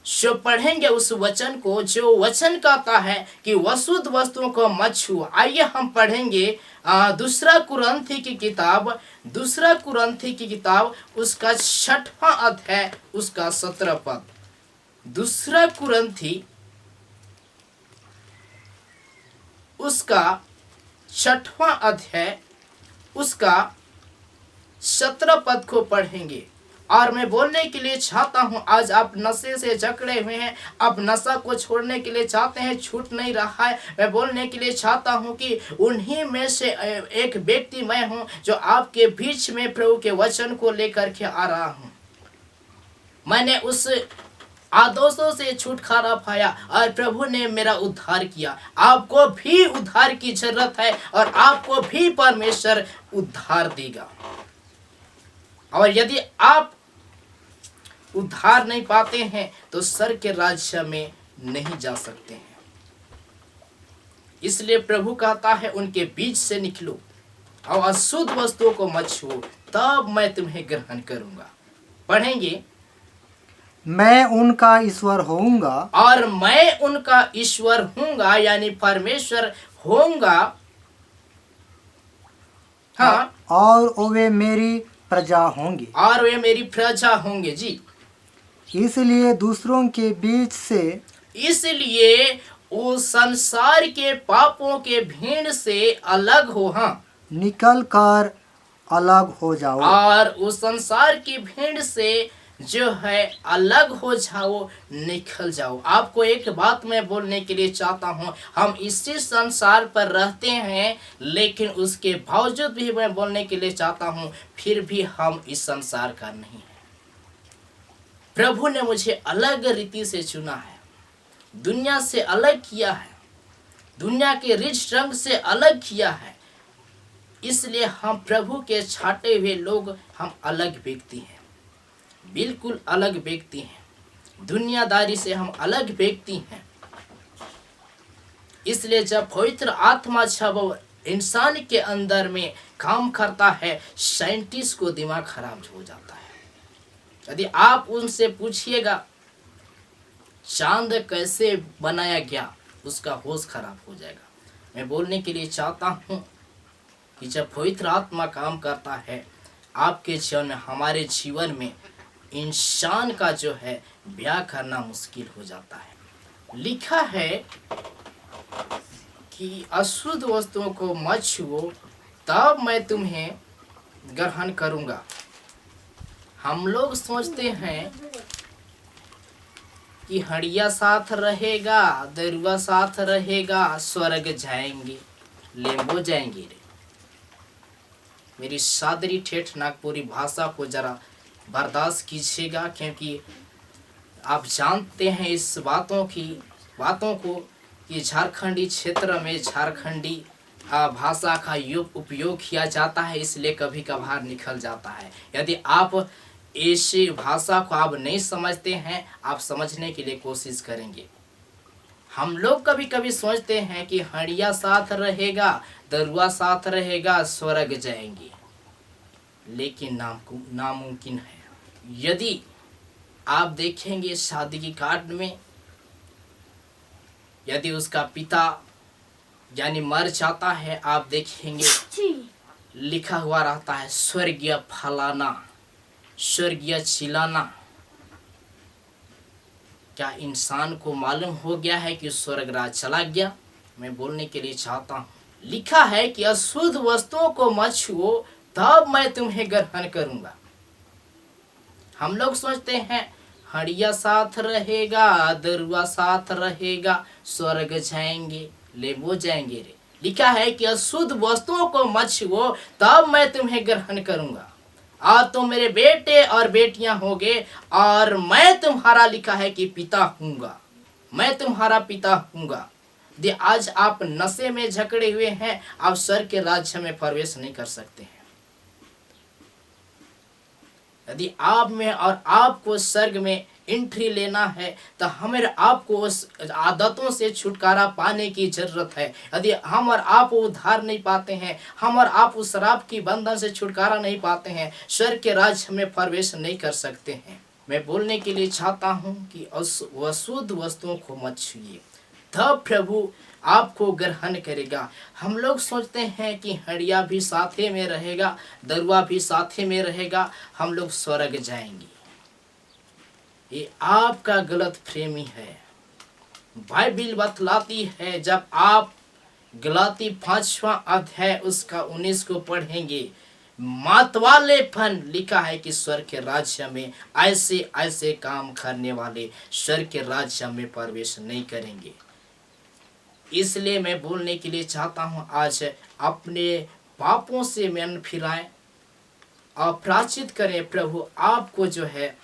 जो पढ़ेंगे उस वचन को, जो वचन कहता है कि अशुद्ध वस्तुओं को मत छुओ। आइए हम पढ़ेंगे दूसरा कुरंथी की किताब उसका 6वां अध्याय उसका 17 पद। दूसरा कुरंथी उसका 6वां अध्याय उसका 17 पद को पढ़ेंगे। और मैं बोलने के लिए चाहता हूं, आज आप नशे से जकड़े हुए हैं, आप नशा को छोड़ने के लिए चाहते हैं, छूट नहीं रहा है। मैं बोलने के लिए चाहता हूं कि उन्हीं में से एक व्यक्ति मैं हूं जो आपके बीच में प्रभु के वचन को लेकर के आ रहा हूं। मैंने उस आदोषों से छुटकारा पाया और प्रभु ने मेरा उद्धार किया। आपको भी उद्धार की जरूरत है और आपको भी परमेश्वर उद्धार देगा। और यदि आप उद्धार नहीं पाते हैं तो स्वर्ग के राज्य में नहीं जा सकते हैं। इसलिए प्रभु कहता है उनके बीच से निकलो और अशुद्ध वस्तुओं को मत छुओ, तब मैं तुम्हें ग्रहण करूंगा। पढ़ेंगे, मैं उनका ईश्वर होऊंगा और मैं उनका ईश्वर होऊंगा, यानी परमेश्वर होऊंगा। हाँ, और वे मेरी प्रजा होंगे। और वे मेरी प्रजा होंगे जी। इसलिए दूसरों के बीच से, इसलिए वो संसार के पापों के भीड़ से अलग हो। हाँ, निकल कर अलग हो जाओ। और उस संसार की भीड़ से जो है अलग हो जाओ, निकल जाओ। आपको एक बात मैं बोलने के लिए चाहता हूँ, हम इसी संसार पर रहते हैं, लेकिन उसके बावजूद भी मैं बोलने के लिए चाहता हूँ, फिर भी हम इस संसार का नहीं है। प्रभु ने मुझे अलग रीति से चुना है, दुनिया से अलग किया है, दुनिया के रिच रंग से अलग किया है। इसलिए हम प्रभु के छाटे हुए लोग, हम अलग व्यक्ति हैं, बिल्कुल अलग व्यक्ति हैं, दुनियादारी से हम अलग व्यक्ति हैं। इसलिए जब पवित्र आत्मा जब इंसान के अंदर में काम करता है, साइंटिस्ट को दिमाग खराब हो जाता है। यदि आप उनसे पूछिएगा चांद कैसे बनाया गया, उसका होश खराब हो जाएगा। मैं बोलने के लिए चाहता हूँ कि जब पवित्र आत्मा काम करता है आपके जीवन में, हमारे जीवन में, इंसान का जो है ब्याह करना मुश्किल हो जाता है। लिखा है कि अशुद्ध वस्तुओं को मत छुओ, तब मैं तुम्हें ग्रहण करूंगा। हम लोग सोचते हैं कि हड़िया साथ रहेगा, दरुआ साथ रहेगा, स्वर्ग जाएंगे, लेम्बो जाएंगे रे। मेरी सादरी ठेठ नागपुरी भाषा को जरा बर्दाश्त कीजिएगा, क्योंकि आप जानते हैं इस बातों को कि झारखंडी क्षेत्र में झारखंडी भाषा का उपयोग किया जाता है, इसलिए कभी कभार निकल जाता है। यदि आप ऐसी भाषा को आप नहीं समझते हैं, आप समझने के लिए कोशिश करेंगे। हम लोग कभी कभी सोचते हैं कि हड़िया साथ रहेगा, दरुआ साथ रहेगा, स्वर्ग जाएंगे, लेकिन नामुमकिन है। यदि आप देखेंगे शादी की कार्ड में, यदि उसका पिता यानी मर जाता है, आप देखेंगे लिखा हुआ रहता है स्वर्गीय फलाना, स्वर्गीय चिलाना। क्या इंसान को मालूम हो गया है कि स्वर्ग राज चला गया? मैं बोलने के लिए चाहता हूँ, लिखा है कि अशुद्ध वस्तुओं को मत छुओ, तब मैं तुम्हें ग्रहण करूंगा। हम लोग सोचते हैं हड़िया साथ रहेगा, दरुआ साथ रहेगा, स्वर्ग जाएंगे, लेबो जाएंगे रे। लिखा है कि अशुद्ध वस्तुओं को मत छुओ, तब मैं तुम्हें ग्रहण करूंगा, और तुम मेरे बेटे और बेटियां होगे, और मैं तुम्हारा, लिखा है कि पिता हूंगा, मैं तुम्हारा पिता हूंगा। आज आप नशे में जकड़े हुए हैं, आप स्वर्ग के राज्य में प्रवेश नहीं कर सकते हैं। यदि आप में और आपको स्वर्ग में एंट्री लेना है, तो हमें आपको उस आदतों से छुटकारा पाने की जरूरत है। यदि हम और आप उद्धार नहीं पाते हैं, हम और आप उस शराब की बंधन से छुटकारा नहीं पाते हैं, स्वर्ग के राज्य में प्रवेश नहीं कर सकते हैं। मैं बोलने के लिए चाहता हूँ कि अशुद्ध वस्तुओं को मत छूइए, तब प्रभु आपको ग्रहण करेगा। हम लोग सोचते हैं कि हड़िया भी साथे में रहेगा, दरुआ भी साथे में रहेगा, हम लोग स्वर्ग जाएंगे। ये आपका गलत फहमी है। बाइबिल बतलाती है, जब आप गलाती 5वां अध्याय उसका 19 को पढ़ेंगे, मतवालेपन लिखा है कि स्वर्ग के राज्य में ऐसे ऐसे काम करने वाले स्वर्ग के राज्य में प्रवेश नहीं करेंगे। इसलिए मैं बोलने के लिए चाहता हूँ, आज अपने पापों से मन फिराएं और प्रायश्चित करें। प्रभु आपको जो है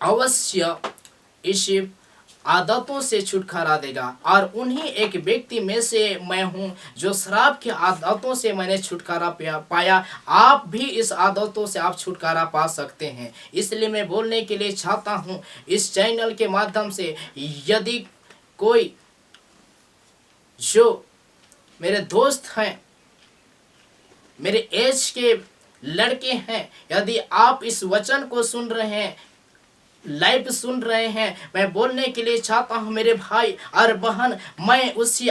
अवश्य इस आदतों से छुटकारा देगा। और उन्हीं एक व्यक्ति में से मैं हूँ जो शराब की आदतों से मैंने छुटकारा पाया। आप भी इस आदतों से आप छुटकारा पा सकते हैं। इसलिए मैं बोलने के लिए चाहता हूँ, इस चैनल के माध्यम से यदि कोई जो मेरे दोस्त हैं, मेरे एज के लड़के हैं, यदि आप इस वचन को सुन रहे हैं, लाइव सुन रहे हैं, मैं बोलने के लिए चाहता हूं मेरे भाई और बहन, मैं उसी